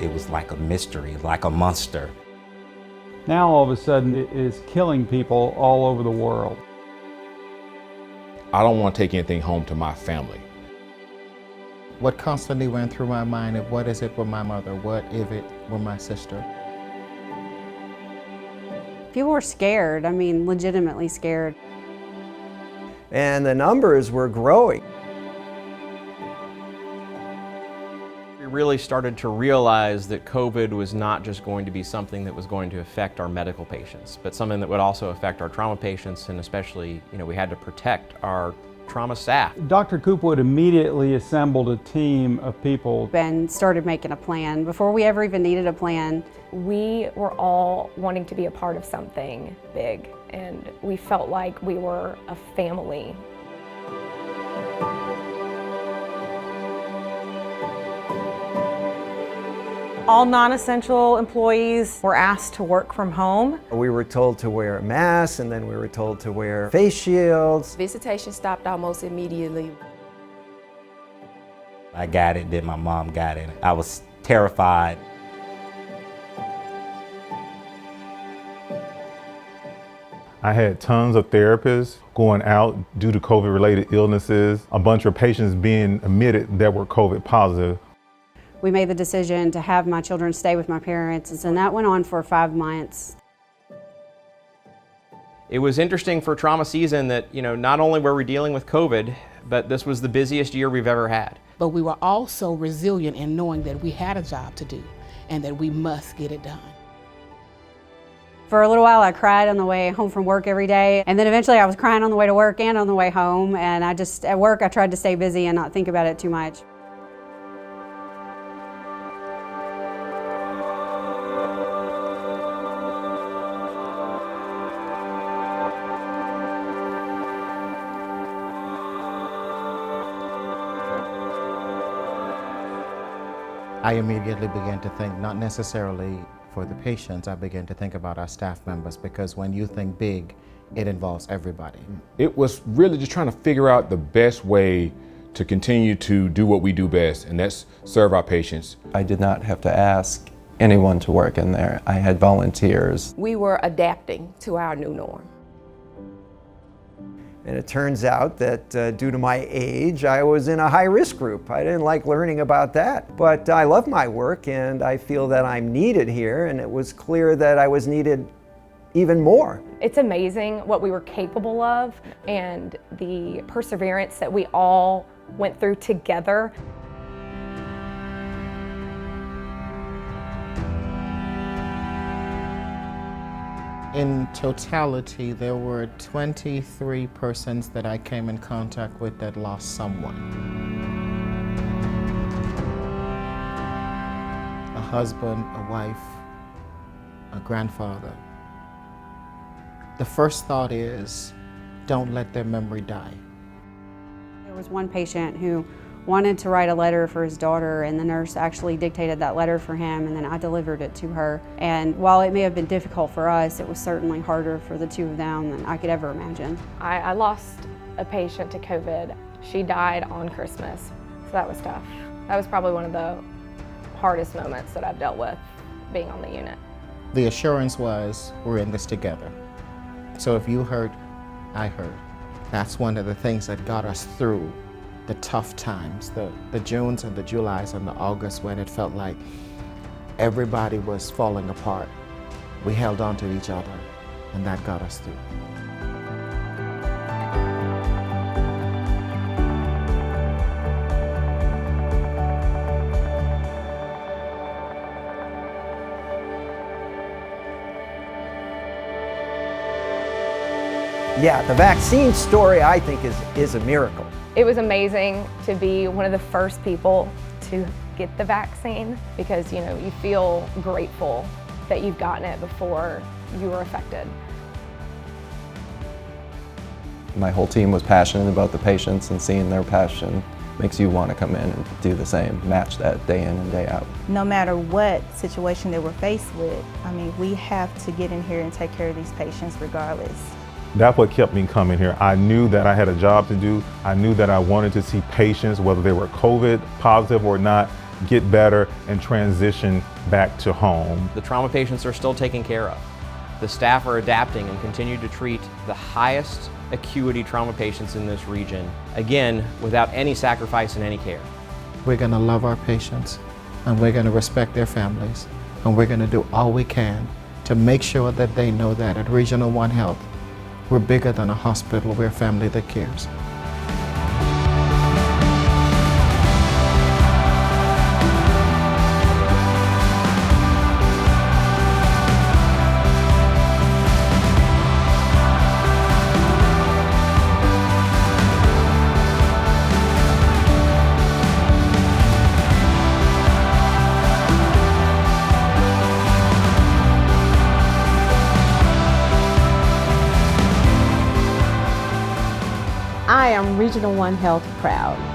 It was like a mystery, like a monster. Now all of a sudden it is killing people all over the world. I don't want to take anything home to my family. What constantly went through my mind is, what is it with my mother? What if it were my sister? People were scared, legitimately scared. And the numbers were growing. We really started to realize that COVID was not just going to be something that was going to affect our medical patients, but something that would also affect our trauma patients, and especially, we had to protect our trauma staff. Dr. Coopwood immediately assembled a team of people And started making a plan before we ever even needed a plan. We were all wanting to be a part of something big, and we felt like we were a family. All non-essential employees were asked to work from home. We were told to wear a mask, and then we were told to wear face shields. Visitation stopped almost immediately. I got it, then my mom got it. I was terrified. I had tons of therapists going out due to COVID-related illnesses, a bunch of patients being admitted that were COVID positive. We made the decision to have my children stay with my parents, and that went on for 5 months. It was interesting for trauma season that, not only were we dealing with COVID, but this was the busiest year we've ever had. But we were also resilient in knowing that we had a job to do and that we must get it done. For a little while I cried on the way home from work every day, and then eventually I was crying on the way to work and on the way home, and at work I tried to stay busy and not think about it too much. I immediately began to think, not necessarily for the patients, I began to think about our staff members, because when you think big, it involves everybody. It was really just trying to figure out the best way to continue to do what we do best, and that's serve our patients. I did not have to ask anyone to work in there. I had volunteers. We were adapting to our new norm. And it turns out that due to my age, I was in a high-risk group. I didn't like learning about that, but I love my work and I feel that I'm needed here, and it was clear that I was needed even more. It's amazing what we were capable of and the perseverance that we all went through together. In totality, there were 23 persons that I came in contact with that lost someone. A husband, a wife, a grandfather. The first thought is, don't let their memory die. There was one patient who wanted to write a letter for his daughter, and the nurse actually dictated that letter for him, and then I delivered it to her. And while it may have been difficult for us, it was certainly harder for the two of them than I could ever imagine. I lost a patient to COVID. She died on Christmas, so that was tough. That was probably one of the hardest moments that I've dealt with being on the unit. The assurance was, we're in this together. So if you hurt, I hurt. That's one of the things that got us through the tough times, the Junes and the Julys and the Augusts, when it felt like everybody was falling apart. We held on to each other, and that got us through. Yeah, the vaccine story, I think, is a miracle. It was amazing to be one of the first people to get the vaccine, because you feel grateful that you've gotten it before you were affected. My whole team was passionate about the patients, and seeing their passion makes you want to come in and do the same, match that day in and day out. No matter what situation that we're faced with, we have to get in here and take care of these patients regardless. That's what kept me coming here. I knew that I had a job to do. I knew that I wanted to see patients, whether they were COVID positive or not. get better and transition back to home. The trauma patients are still taken care of. The staff are adapting and continue to treat the highest acuity trauma patients in this region, again, without any sacrifice in any care. We're going to love our patients, and we're going to respect their families, and we're going to do all we can to make sure that they know that at Regional One Health, we're bigger than a hospital, we're a family that cares. I am Regional One Health proud.